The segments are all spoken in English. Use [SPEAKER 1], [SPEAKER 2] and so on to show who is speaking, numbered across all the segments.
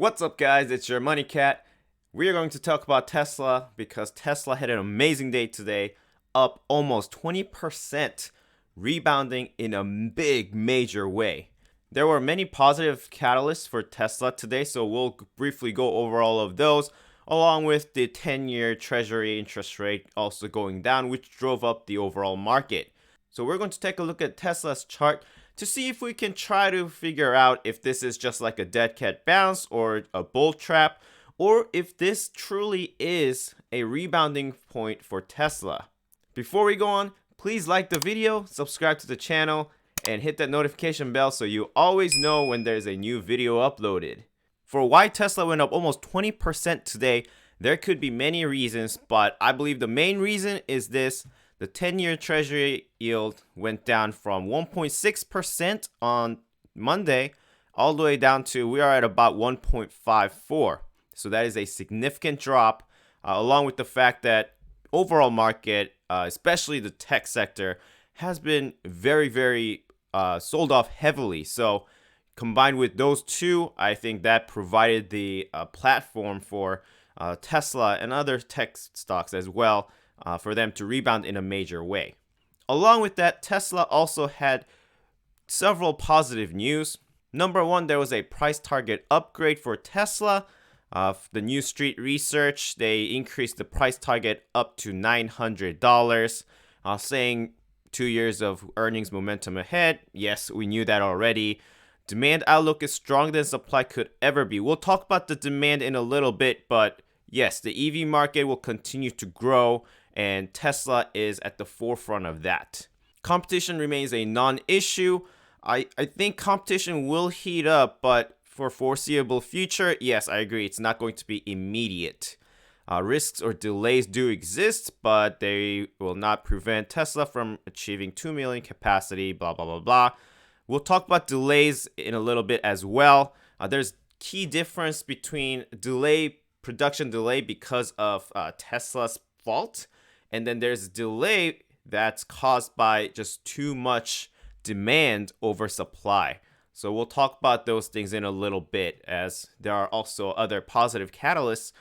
[SPEAKER 1] What's up, guys? It's your Money Cat. We are going to talk about Tesla because Tesla had an amazing day today, up almost 20%, rebounding in a big, major way. There were many positive catalysts for Tesla today, so we'll briefly go over all of those, along with the 10-year Treasury interest rate also going down, which drove up the overall market. So we're going to take a look at Tesla's chart to see if we can try to figure out if this is just like a dead cat bounce or a bull trap, or if this truly is a rebounding point for Tesla. Before we go on, please like the video, subscribe to the channel, and hit that notification bell so you always know when there's a new video uploaded. For why Tesla went up almost 20% today, there could be many reasons, but I believe the main reason is this. The 10-year Treasury yield went down from 1.6% on Monday all the way down to, we are at about 1.54. So that is a significant drop, along with the fact that overall market, especially the tech sector, has been very sold off heavily. So combined with those two, I think that provided the platform for Tesla and other tech stocks as well, for them to rebound in a major way. Along with that, Tesla also had several positive news. Number one, there was a price target upgrade for Tesla. The New Street Research, they increased the price target up to $900, saying 2 years of earnings momentum ahead. Yes, we knew that already. Demand outlook is stronger than supply could ever be. We'll talk about the demand in a little bit, but yes, the EV market will continue to grow, and Tesla is at the forefront of that. Competition remains a non-issue. I think competition will heat up, but for foreseeable future, yes, I agree, it's not going to be immediate. Risks or delays do exist, but they will not prevent Tesla from achieving 2 million capacity, blah, blah, blah, blah. We'll talk about delays in a little bit as well. There's key difference between production delay because of Tesla's fault, and then there's delay that's caused by just too much demand over supply. So we'll talk about those things in a little bit, as there are also other positive catalysts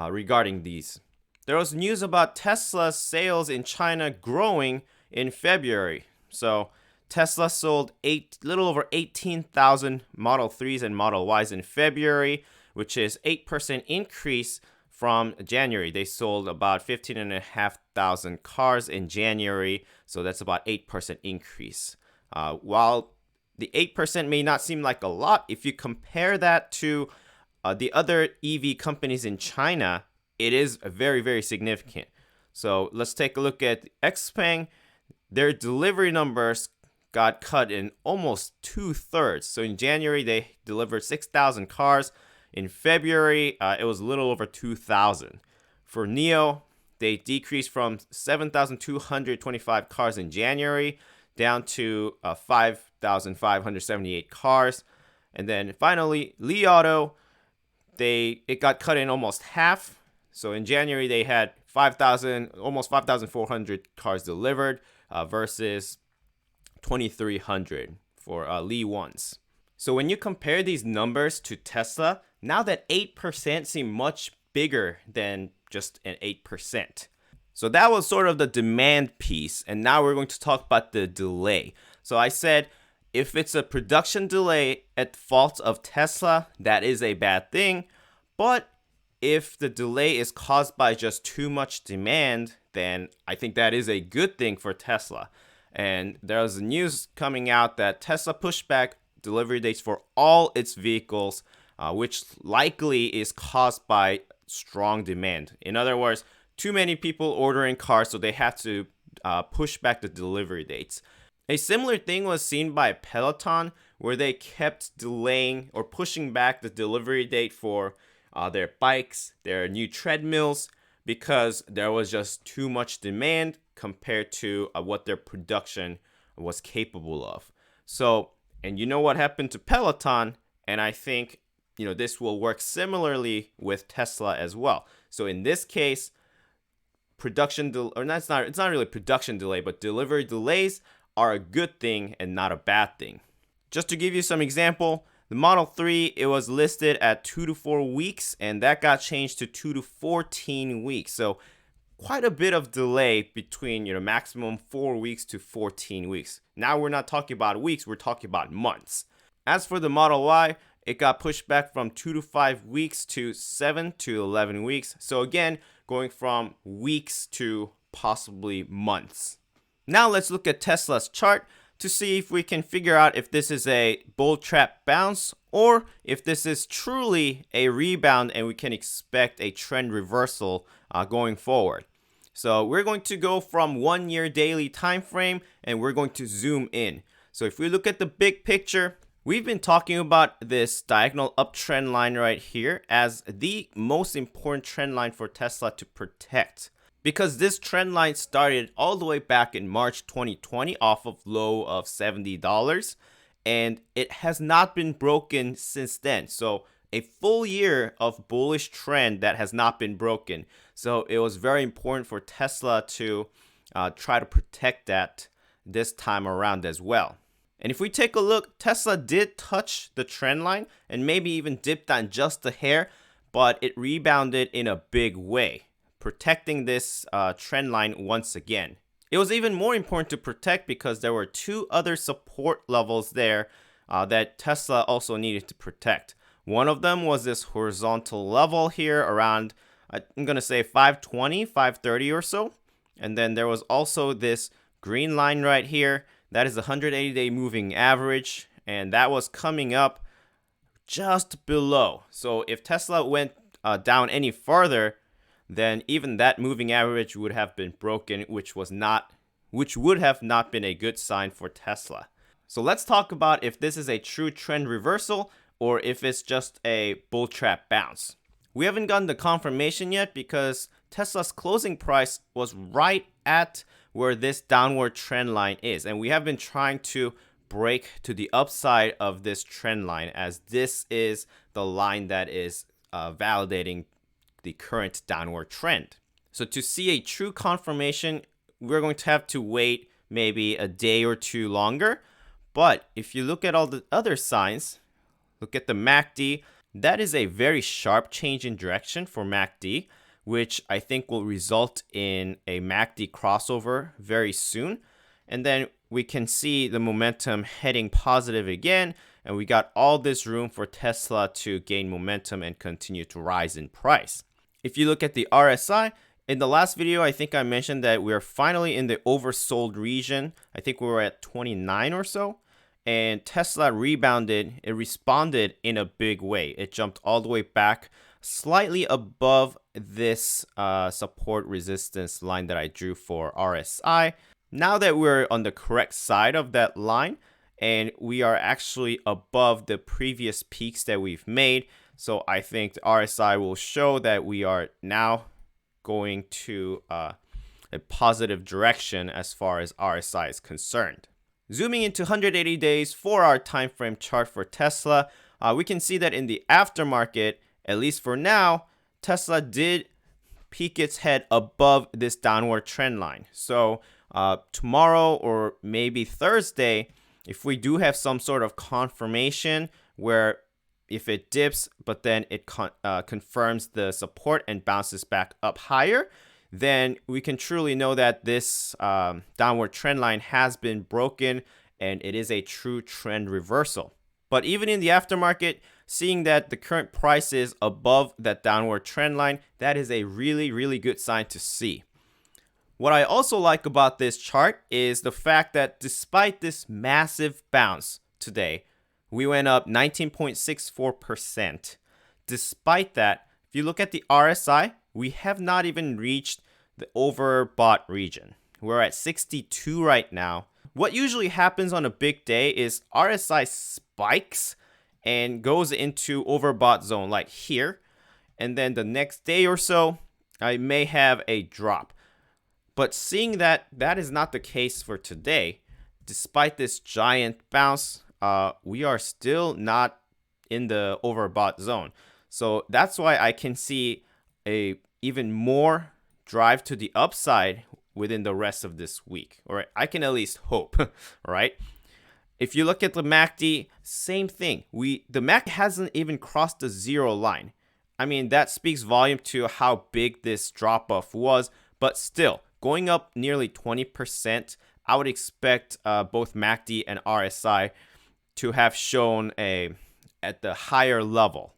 [SPEAKER 1] regarding these. There was news about Tesla's sales in China growing in February. So Tesla sold little over 18,000 Model 3s and Model Ys in February, which is 8% increase from January. They sold about 15,500 cars in January, so that's about 8% increase. While the 8% may not seem like a lot, if you compare that to the other EV companies in China, it is very significant. So let's take a look at XPeng. Their delivery numbers got cut in almost 2/3. So in January, they delivered 6,000 cars. In February, it was a little over 2,000. For NIO, they decreased from 7,225 cars in January down to 5,578 cars. And then finally, Li Auto, it got cut in almost half. So in January, they had almost 5,400 cars delivered versus 2,300 for Li ones. So when you compare these numbers to Tesla, now that 8% seem much bigger than just an 8%. So that was sort of the demand piece, and now we're going to talk about the delay. So I said, if it's a production delay at fault of Tesla, that is a bad thing. But if the delay is caused by just too much demand, then I think that is a good thing for Tesla. And there's news coming out that Tesla pushed back delivery dates for all its vehicles, which likely is caused by strong demand. In other words, too many people ordering cars, so they have to push back the delivery dates. A similar thing was seen by Peloton, where they kept delaying or pushing back the delivery date for their bikes, their new treadmills, because there was just too much demand compared to what their production was capable of. So, and you know what happened to Peloton, and I think this will work similarly with Tesla as well. So in this case, it's not really production delay, but delivery delays are a good thing and not a bad thing. Just to give you some example, The Model 3, it was listed at 2 to 4 weeks, and that got changed to 2 to 14 weeks. So quite a bit of delay between, maximum 4 weeks to 14 weeks. Now we're not talking about weeks, we're talking about months. As for the Model Y, it got pushed back from 2 to 5 weeks to 7 to 11 weeks. So again, going from weeks to possibly months. Now let's look at Tesla's chart to see if we can figure out if this is a bull trap bounce or if this is truly a rebound and we can expect a trend reversal going forward. So we're going to go from 1 year daily time frame and we're going to zoom in. So if we look at the big picture, we've been talking about this diagonal uptrend line right here as the most important trend line for Tesla to protect. Because this trend line started all the way back in March 2020 off of low of $70, and it has not been broken since then. So a full year of bullish trend that has not been broken. So it was very important for Tesla to try to protect that this time around as well. And if we take a look, Tesla did touch the trend line and maybe even dipped on just a hair, but it rebounded in a big way, protecting this trend line once again. It was even more important to protect because there were 2 other support levels there that Tesla also needed to protect. One of them was this horizontal level here around, I'm going to say 520, 530 or so. And then there was also this green line right here. That is the 180-day moving average. And that was coming up just below. So if Tesla went down any further, then even that moving average would have been broken, which would have not been a good sign for Tesla. So let's talk about if this is a true trend reversal or if it's just a bull trap bounce. We haven't gotten the confirmation yet because Tesla's closing price was right at where this downward trend line is, and we have been trying to break to the upside of this trend line as this is the line that is validating the current downward trend. So to see a true confirmation, we're going to have to wait maybe a day or 2 longer. But if you look at all the other signs, look at the MACD, that is a very sharp change in direction for MACD, which I think will result in a MACD crossover very soon. And then we can see the momentum heading positive again, and we got all this room for Tesla to gain momentum and continue to rise in price. If you look at the RSI, in the last video, I think I mentioned that we're finally in the oversold region. I think we were at 29 or so. And Tesla rebounded. It responded in a big way. It jumped all the way back, slightly above this support resistance line that I drew for RSI. Now that we're on the correct side of that line, and we are actually above the previous peaks that we've made, so I think the RSI will show that we are now going to a positive direction as far as RSI is concerned. Zooming into 180 days 4-hour time frame chart for Tesla, we can see that in the aftermarket, at least for now, Tesla did peek its head above this downward trend line. So tomorrow or maybe Thursday, if we do have some sort of confirmation where if it dips, but then it confirms the support and bounces back up higher, then we can truly know that this downward trend line has been broken and it is a true trend reversal. But even in the aftermarket, seeing that the current price is above that downward trend line, that is a really, really good sign to see. What I also like about this chart is the fact that despite this massive bounce today, we went up 19.64%. Despite that, if you look at the RSI, we have not even reached the overbought region. We're at 62 right now. What usually happens on a big day is RSI spikes and goes into overbought zone like here. And then the next day or so, I may have a drop. But seeing that that is not the case for today, despite this giant bounce, we are still not in the overbought zone. So that's why I can see a even more drive to the upside within the rest of this week. All right, I can at least hope, right? If you look at the MACD, same thing. The MACD hasn't even crossed the zero line. I mean, that speaks volume to how big this drop off was, but still, going up nearly 20%, I would expect both MACD and RSI to have shown at the higher level.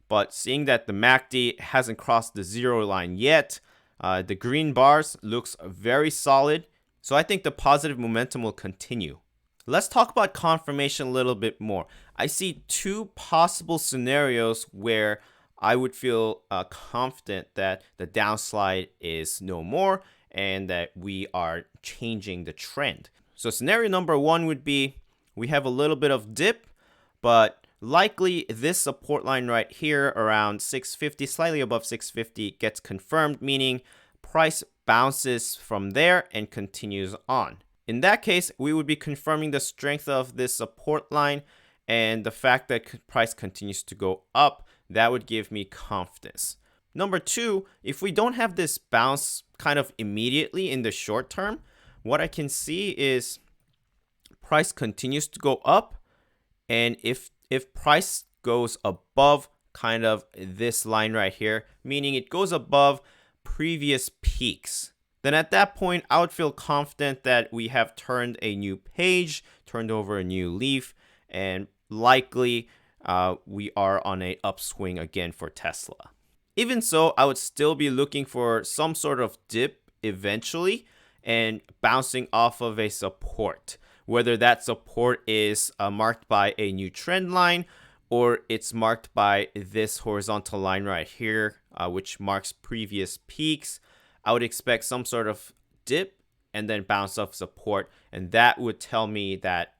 [SPEAKER 1] But seeing that the MACD hasn't crossed the zero line yet, the green bars looks very solid. So I think the positive momentum will continue. Let's talk about confirmation a little bit more. I see two possible scenarios where I would feel confident that the downslide is no more and that we are changing the trend. So scenario number one would be we have a little bit of dip, but likely this support line right here around 650, slightly above 650 gets confirmed, meaning price bounces from there and continues on. In that case, we would be confirming the strength of this support line and the fact that price continues to go up. That would give me confidence. Number two, if we don't have this bounce kind of immediately in the short term, what I can see is price continues to go up. And if price goes above kind of this line right here, meaning it goes above previous peaks, then at that point, I would feel confident that we have turned a new page, turned over a new leaf, and likely we are on an upswing again for Tesla. Even so, I would still be looking for some sort of dip eventually and bouncing off of a support. Whether that support is marked by a new trend line or it's marked by this horizontal line right here, which marks previous peaks, I would expect some sort of dip and then bounce off support. And that would tell me that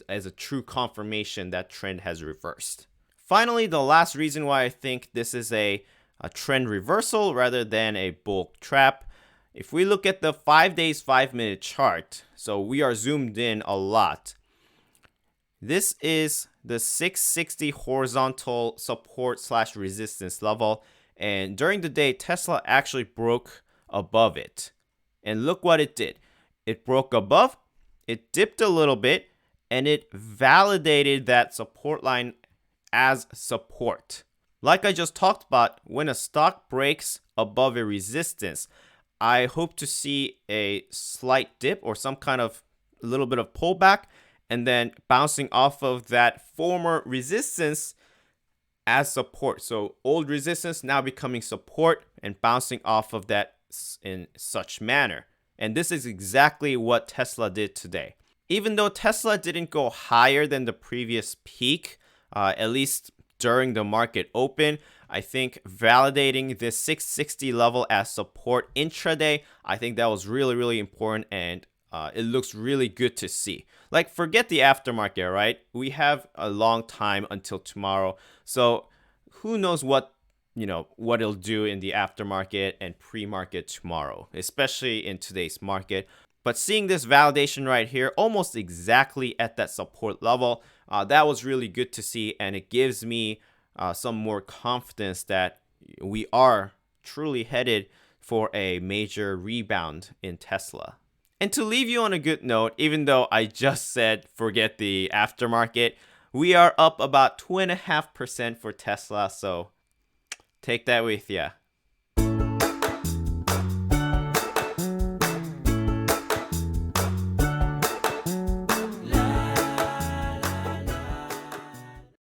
[SPEAKER 1] as a true confirmation that trend has reversed. Finally, the last reason why I think this is a trend reversal rather than a bull trap. If we look at the 5 days, 5-minute chart, so we are zoomed in a lot. This is the 660 horizontal support / resistance level. And during the day, Tesla actually broke above it. And look what it did. It broke above, it dipped a little bit, and it validated that support line as support. Like I just talked about, when a stock breaks above a resistance, I hope to see a slight dip or some kind of a little bit of pullback and then bouncing off of that former resistance as support. So old resistance now becoming support and bouncing off of that in such manner. And this is exactly what Tesla did today. Even though Tesla didn't go higher than the previous peak, at least during the market open, I think validating this 660 level as support intraday, I think that was really, really important, and it looks really good to see. Like, forget the aftermarket, right? We have a long time until tomorrow. So who knows what it'll do in the aftermarket and pre-market tomorrow, especially in today's market. But seeing this validation right here, almost exactly at that support level, that was really good to see. And it gives me some more confidence that we are truly headed for a major rebound in Tesla. And to leave you on a good note, even though I just said forget the aftermarket, we are up about 2.5% for Tesla. So take that with ya.